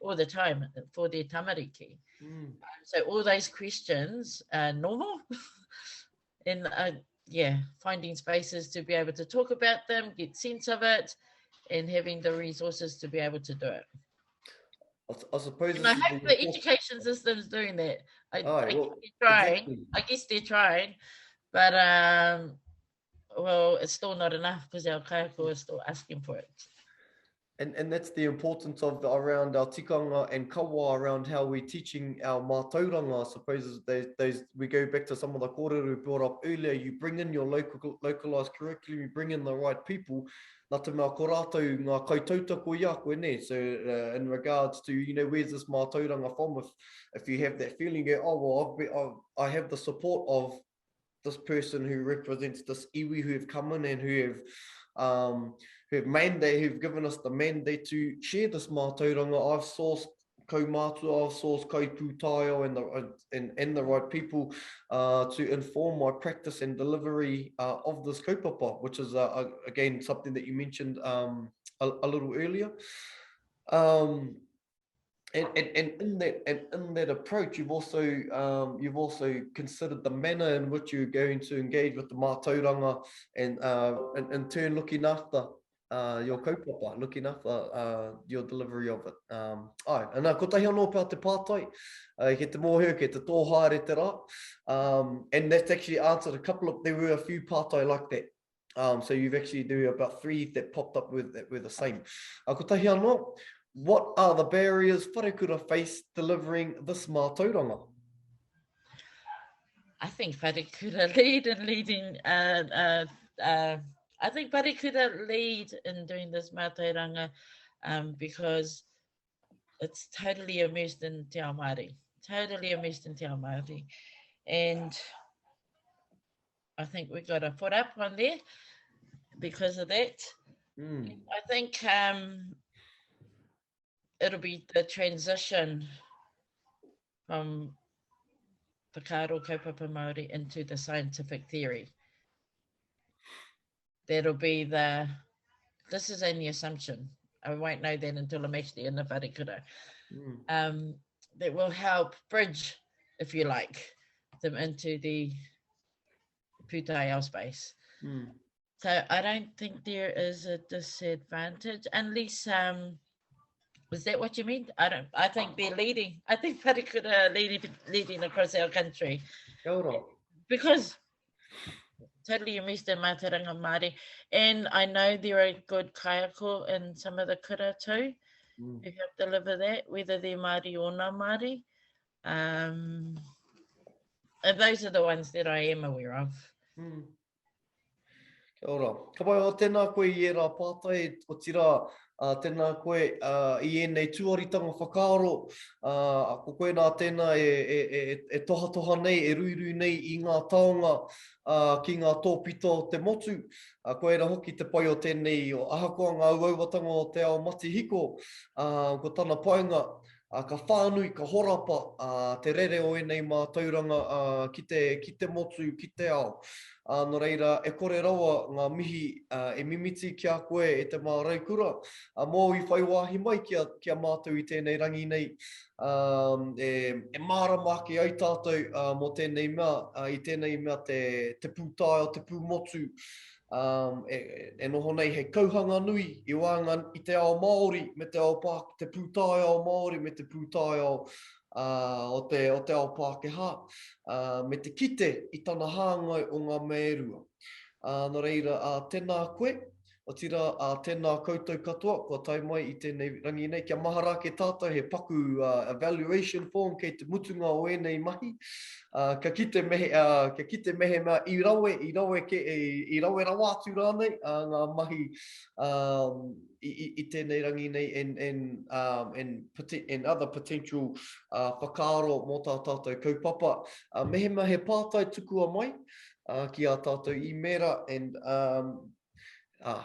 all the time for their tamariki. So all those questions are normal. And finding spaces to be able to talk about them, get sense of it, and having the resources to be able to do it. I suppose. And I hope the education system's doing that. I guess they're trying, but well, it's still not enough because our kaiako is still asking for it. And that's the importance of around our tikanga and kawa, around how we're teaching our mātauranga. I suppose we go back to some of the kōrero we brought up earlier. You bring in your localized curriculum, you bring in the right people. Nā te mea ko rātou ngā kautautako i a koe ne. So in regards to, where's this mātauranga from? If you have that feeling, you go, I have the support of this person who represents this iwi who have come in and who have given us the mandate to share this mātauranga. I've sourced kaumātua, I've sourced pūtaiao and the right people to inform my practice and delivery of this kaupapa, which is again something that you mentioned a little earlier. And in that approach, you've also considered the manner in which you're going to engage with the mātauranga, and in turn looking after your kaupapa, looking after your delivery of it. And ko tahi anō pā te pātai, ke te mōhio, ke te tōhaere te rā. And that's actually answered there were a few pātai like that. So you've actually do about 3 that popped up with the same. Ko tahi anō, what are the barriers wharekura face delivering this mātauranga? I think wharekura leading. I think wharekura lead in doing this mātauranga because it's totally immersed in te ao Māori. And I think we've got a foot up on there because of that. I think it'll be the transition from the karo kaupapa Māori into the scientific theory. That'll be this is only assumption. I won't know that until I'm actually in the wharekura. That will help bridge, if you like, them into the pūtaiao space. So I don't think there is a disadvantage unless, is that what you mean? I think they're leading. I think wharekura leading across our country. Because totally immersed in mātauranga Māori. And I know there are good kaiako in some of the kura too, who help deliver that, whether they're Māori or non-Māori. And those are the ones that I am aware of. Kia ora. Ka pai o tēnā koe i era pātai, o tira tēnā koe i ēnei tuaritanga whakaaro. Ko koe nā tēnā e toha nei, e ruirui nei i ngā taonga ki ngā tōpito o te motu. Ko era hoki te pai o tēnei o ahakoa ngā uauwatanga o te ao mati hiko. Ko tāna painga, ka whānui, ka horapa, te rere o ēnei mātauranga ki te motu, ki te ao. No reira, e kore rawa ngā mihi e mimiti kia koe e te mā raukura. Mō i whai wāhi mai kia mātou i tēnei rangi nei. E mārama ki au tātou mō tēnei mea, i tēnei mea te pūtaiao, te pūmotu. E noho nei he kauhanga nui i wānga i te ao Māori me te ao Pāk, te pūtaiao Māori me te pūtaiao o te ao Pākehā, me te kite I tana hāngai o ngā meirua. Nō reira, tēnā koe, o tira tēnā koutou katoa, kua tai mai I tēnei rangi nei, kia mahara ke tātou he paku evaluation form kei te mutunga o enei mahi. Ka kite mehe mea I rawe rawa atu rānei, ngā mahi I tēnei rangi nei and other potential whakaaro mō tā tātou kaupapa. Mehema he pātai tukua mai ki a tātou I mera and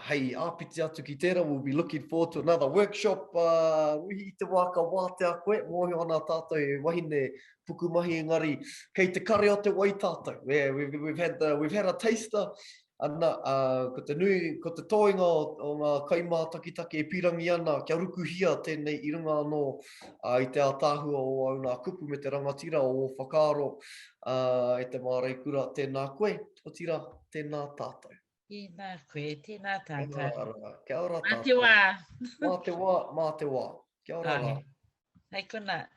hei, āpiti atu ki tērā, we'll be looking forward to another workshop. Ruihi I te waka wātea koe, mōhi ona tātou e wahine pukumahi engari, kei te kare o te wai tātou. Yeah, we've had a taster, ana, ko te toinga o ngā kaimā takitaki e pirangi ana, kia rukuhia tēnei I runga anō I te ātāhua o au ngā kupu me te rangatira o whakaaro e te mārei kura tēnā koe, o tira tēnā tātou. Tēnā koe, tēnā tātou. Kia ora Mā tātou. te wā. Mā te wā. Kia ora rā. Hei kona.